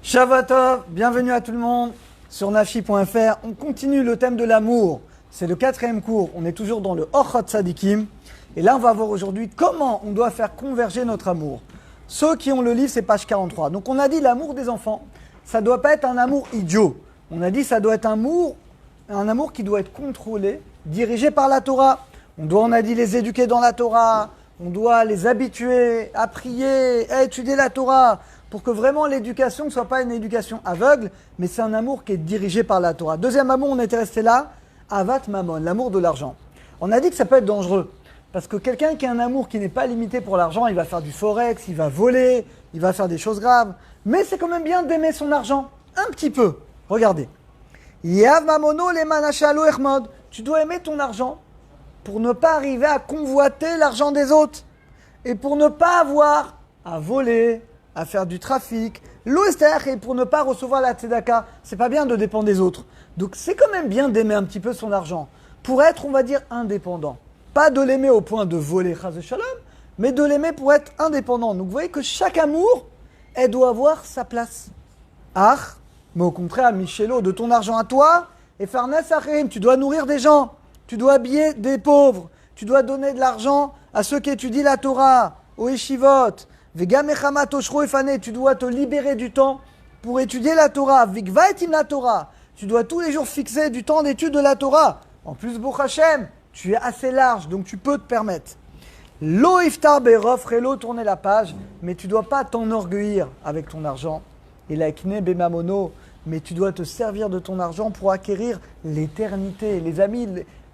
Shavuot, bienvenue à tout le monde sur nafi.fr. On continue le thème de l'amour. C'est le 4e cours. On est toujours dans le Orchot Tzadikim. Et là, on va voir aujourd'hui comment on doit faire converger notre amour. Ceux qui ont le livre, c'est page 43. Donc, on a dit l'amour des enfants, ça ne doit pas être un amour idiot. On a dit ça doit être un amour qui doit être contrôlé, dirigé par la Torah. On a dit les éduquer dans la Torah. On doit les habituer à prier, à étudier la Torah, pour que vraiment l'éducation ne soit pas une éducation aveugle, mais c'est un amour qui est dirigé par la Torah. Deuxième amour, on était resté là, Avat Mammon, l'amour de l'argent. On a dit que ça peut être dangereux, parce que quelqu'un qui a un amour qui n'est pas limité pour l'argent, il va faire du forex, il va voler, il va faire des choses graves, mais c'est quand même bien d'aimer son argent, un petit peu. Regardez. Yav Mamono le manachalo echmod. Tu dois aimer ton argent pour ne pas arriver à convoiter l'argent des autres, et pour ne pas avoir à voler, à faire du trafic, et pour ne pas recevoir la tzedaka. C'est pas bien de dépendre des autres. Donc c'est quand même bien d'aimer un petit peu son argent, pour être, on va dire, indépendant. Pas de l'aimer au point de voler, chas shalom, mais de l'aimer pour être indépendant. Donc vous voyez que chaque amour, elle doit avoir sa place. Mais au contraire, Michelo, de ton argent à toi, et farnes acherim, tu dois nourrir des gens, tu dois habiller des pauvres, tu dois donner de l'argent à ceux qui étudient la Torah, aux yeshivot. Tu dois te libérer du temps pour étudier la Torah. La Torah. Tu dois tous les jours fixer du temps d'étude de la Torah. En plus, Baruch Hashem, tu es assez large, donc tu peux te permettre. Lo iftar berof relo, tourner la page, mais tu ne dois pas t'enorgueillir avec ton argent. Et la kne bemamono, mais tu dois te servir de ton argent pour acquérir l'éternité. Les amis,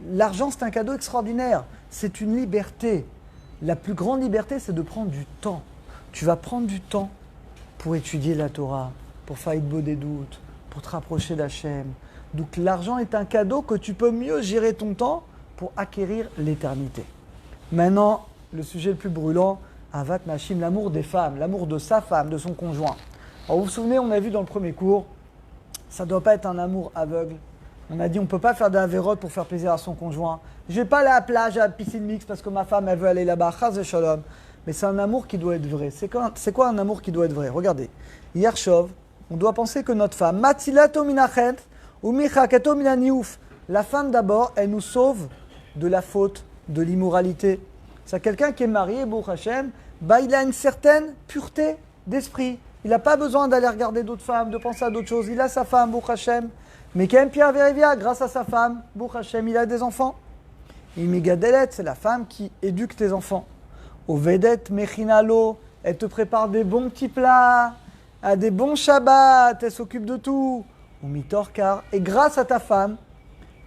l'argent c'est un cadeau extraordinaire. C'est une liberté. La plus grande liberté, c'est de prendre du temps. Tu vas prendre du temps pour étudier la Torah, pour faire beau des doutes, pour te rapprocher d'Hachem. Donc l'argent est un cadeau que tu peux mieux gérer ton temps pour acquérir l'éternité. Maintenant, le sujet le plus brûlant, Avat Nashim, l'amour des femmes, l'amour de sa femme, de son conjoint. Alors vous vous souvenez, on a vu dans le premier cours, ça ne doit pas être un amour aveugle. On a dit on ne peut pas faire d'avérote pour faire plaisir à son conjoint. Je ne vais pas aller à la plage, à la piscine mixte parce que ma femme elle veut aller là-bas, chas shalom. Mais c'est un amour qui doit être vrai. C'est quoi un amour qui doit être vrai? Regardez. Yershov, on doit penser que notre femme, Matzilato minachet ou michakato minaniouf. La femme d'abord, elle nous sauve de la faute, de l'immoralité. C'est quelqu'un qui est marié, Baruch Hashem, il a une certaine pureté d'esprit. Il n'a pas besoin d'aller regarder d'autres femmes, de penser à d'autres choses. Il a sa femme, Baruch Hashem. Mais quand même, Pierre Vérivia, grâce à sa femme, Baruch Hashem, il a des enfants. Imigadelet, c'est la femme qui éduque tes enfants. Au Vedet Mechinalo, elle te prépare des bons petits plats, à des bons Shabbats, elle s'occupe de tout. Au Mitorkar, et grâce à ta femme,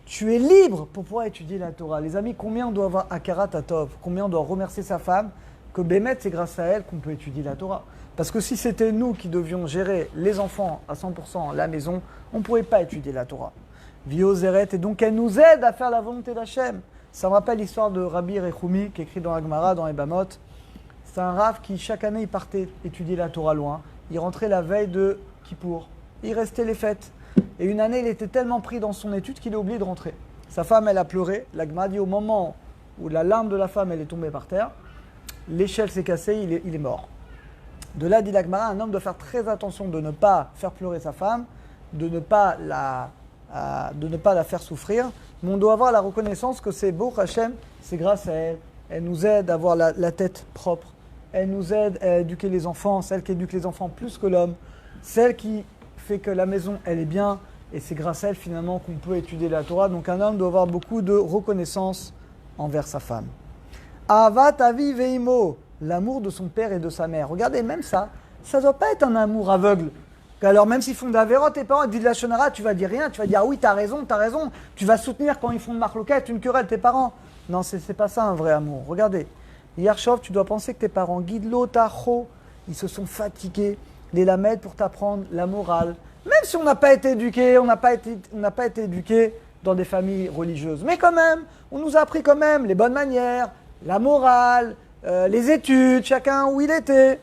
tu es libre pour pouvoir étudier la Torah. Les amis, combien on doit avoir Akarat Atov, combien on doit remercier sa femme, que Bémet, c'est grâce à elle qu'on peut étudier la Torah. Parce que si c'était nous qui devions gérer les enfants à 100% la maison, on ne pourrait pas étudier la Torah. Viozeret, et donc elle nous aide à faire la volonté d'Hachem. Ça me rappelle l'histoire de Rabbi Rechoumi, qui est écrit dans la Gemara, dans les Bamot. C'est un Rav qui, chaque année, il partait étudier la Torah loin. Il rentrait la veille de Kippour. Il restait les fêtes. Et une année, il était tellement pris dans son étude qu'il a oublié de rentrer. Sa femme, elle a pleuré. La Gemara dit au moment où la larme de la femme, elle est tombée par terre, l'échelle s'est cassée, il est mort. De là, dit la Gemara, un homme doit faire très attention de ne pas faire pleurer sa femme, de ne pas la faire souffrir. Mais on doit avoir la reconnaissance que c'est Baruch Hashem, c'est grâce à elle. Elle nous aide à avoir la tête propre. Elle nous aide à éduquer les enfants, celle qui éduque les enfants plus que l'homme. Celle qui fait que la maison, elle est bien. Et c'est grâce à elle, finalement, qu'on peut étudier la Torah. Donc un homme doit avoir beaucoup de reconnaissance envers sa femme. Avat avi veimo, l'amour de son père et de sa mère. Regardez, même ça ne doit pas être un amour aveugle. Alors même s'ils font d'Avéroth, tes parents, ils disent de la Shonara, tu vas dire rien, tu vas dire ah oui, t'as raison, tu vas soutenir quand ils font de marloquette, une querelle, tes parents. Non, c'est pas ça un vrai amour. Regardez, Yershov, tu dois penser que tes parents, Guidlo, Tacho, ils se sont fatigués, les lamed pour t'apprendre la morale. Même si on n'a pas été éduqué, on n'a pas été éduqué dans des familles religieuses. Mais quand même, on nous a appris quand même les bonnes manières, la morale, les études, chacun où il était.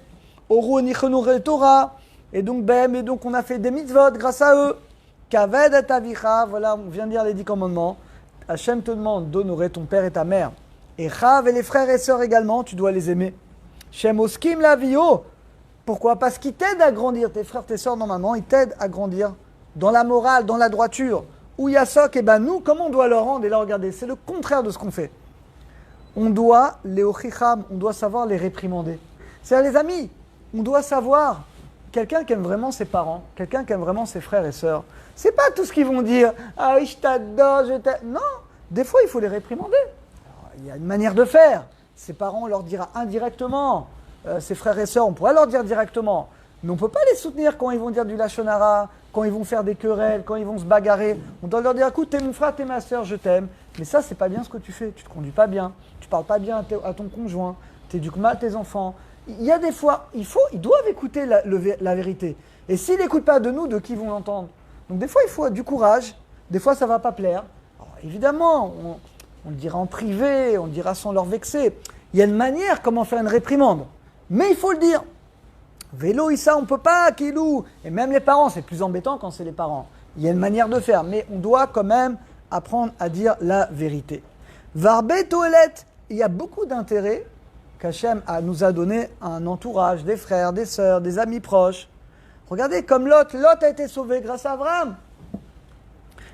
Oro Nichonore Torah. Et donc, on a fait des mitzvot grâce à eux. Kaved et avicha, voilà, on vient de dire les 10 commandements. Hachem te demande d'honorer ton père et ta mère. Et Chav et les frères et sœurs également, tu dois les aimer. Shem oskim la vio, Pourquoi? Parce qu'ils t'aident à grandir. Tes frères, tes sœurs, normalement, ils t'aident à grandir dans la morale, dans la droiture. Où il y a ça, et ben nous, comment on doit leur rendre? Et là, regardez, c'est le contraire de ce qu'on fait. On doit les ochicham, on doit savoir les réprimander. C'est-à-dire, les amis, on doit savoir, quelqu'un qui aime vraiment ses parents, quelqu'un qui aime vraiment ses frères et sœurs, c'est pas tout ce qu'ils vont dire. Ah oui, je t'adore, je t'aime. Non, des fois, il faut les réprimander. Alors, il y a une manière de faire. Ses parents, on leur dira indirectement. Ses frères et sœurs, on pourrait leur dire directement. Mais on ne peut pas les soutenir quand ils vont dire du lachon hara, quand ils vont faire des querelles, quand ils vont se bagarrer. On doit leur dire, écoute, t'es mon frère, t'es ma sœur, je t'aime. Mais ça, c'est pas bien ce que tu fais. Tu te conduis pas bien. Tu parles pas bien à ton conjoint. Tu éduques mal tes enfants. Il y a des fois, ils doivent écouter la vérité. Et s'ils n'écoutent pas de nous, de qui ils vont l'entendre? Donc des fois, il faut du courage. Des fois, ça ne va pas plaire. Alors, évidemment, on le dira en privé, on le dira sans leur vexer. Il y a une manière comment faire une réprimande. Mais il faut le dire. Vélo, ça, on ne peut pas, Kilou. Et même les parents, c'est plus embêtant quand c'est les parents. Il y a une manière de faire, mais on doit quand même apprendre à dire la vérité. Varbé toilette, il y a beaucoup d'intérêt qu'Hachem nous a donné un entourage, des frères, des sœurs, des amis proches. Regardez, comme Lot a été sauvé grâce à Abraham.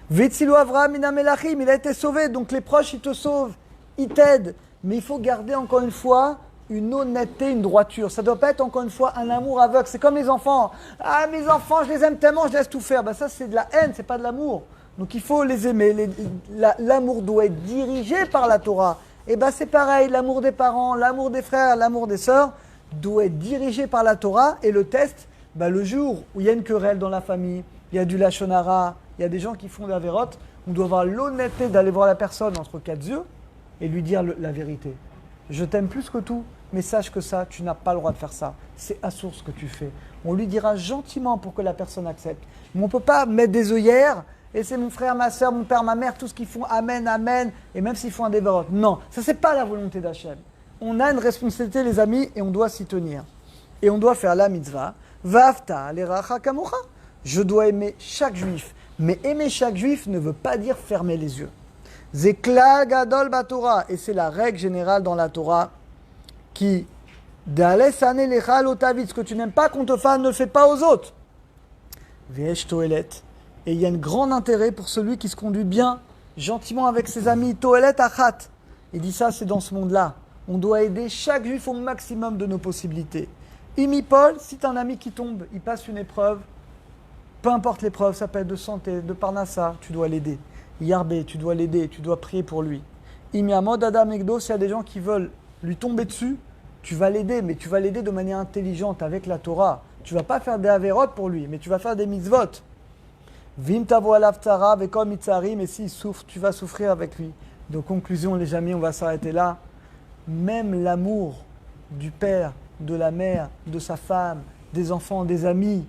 Vetsilo Avraham inamelachim, il a été sauvé, donc les proches, ils te sauvent, ils t'aident. Mais il faut garder encore une fois une honnêteté, une droiture. Ça ne doit pas être encore une fois un amour aveugle. C'est comme les enfants. Ah, mes enfants, je les aime tellement, je laisse tout faire. Ben ça, c'est de la haine, c'est pas de l'amour. Donc il faut les aimer. L'amour doit être dirigé par la Torah. Et ben c'est pareil, l'amour des parents, l'amour des frères, l'amour des sœurs doit être dirigé par la Torah. Et le test, ben le jour où il y a une querelle dans la famille, il y a du lachon hara, il y a des gens qui font de la vérote, on doit avoir l'honnêteté d'aller voir la personne entre quatre yeux et lui dire la vérité. Je t'aime plus que tout, mais sache que ça, tu n'as pas le droit de faire ça. C'est assourd ce que tu fais. On lui dira gentiment pour que la personne accepte. Mais on ne peut pas mettre des œillères, et c'est mon frère, ma soeur, mon père, ma mère, tout ce qu'ils font, amen, amen, et même s'ils font un développement. Non, ça c'est pas la volonté d'Hachem. On a une responsabilité, les amis, et on doit s'y tenir. Et on doit faire la mitzvah. Vafta l'eracha kamocha. Je dois aimer chaque juif. Mais aimer chaque juif ne veut pas dire fermer les yeux. Zekla gadol batora, et c'est la règle générale dans la Torah qui ce que tu n'aimes pas qu'on te fasse, ne le fais pas aux autres. Ve'esh toelet, et il y a un grand intérêt pour celui qui se conduit bien, gentiment avec ses amis. Toelet achat, il dit ça, c'est dans ce monde-là. On doit aider chaque juif au maximum de nos possibilités. Imipol, si tu as un ami qui tombe, il passe une épreuve, peu importe l'épreuve, ça peut être de santé, de parnassa, tu dois l'aider. Yarbé, tu dois l'aider, tu dois prier pour lui. Imiamod Adam Egdo, s'il y a des gens qui veulent lui tomber dessus, tu vas l'aider, mais tu vas l'aider de manière intelligente avec la Torah. Tu vas pas faire des avérotes pour lui, mais tu vas faire des mitzvot. Vim tavo alav tzara vekom itzarim, et s'il souffre, tu vas souffrir avec lui. Donc conclusion, les amis, on va s'arrêter là. Même l'amour du père, de la mère, de sa femme, des enfants, des amis,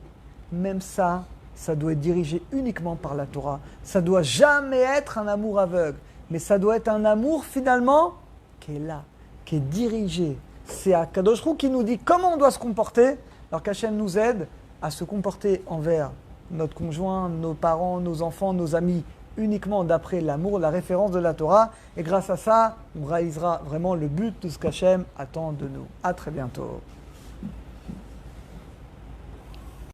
même ça, ça doit être dirigé uniquement par la Torah. Ça doit jamais être un amour aveugle, mais ça doit être un amour finalement qui est là, qui est dirigé. C'est Akadosh Hu qui nous dit comment on doit se comporter, alors qu'Hachem nous aide à se comporter envers notre conjoint, nos parents, nos enfants, nos amis, uniquement d'après l'amour, la référence de la Torah. Et grâce à ça, on réalisera vraiment le but de ce qu'Hachem attend de nous. À très bientôt.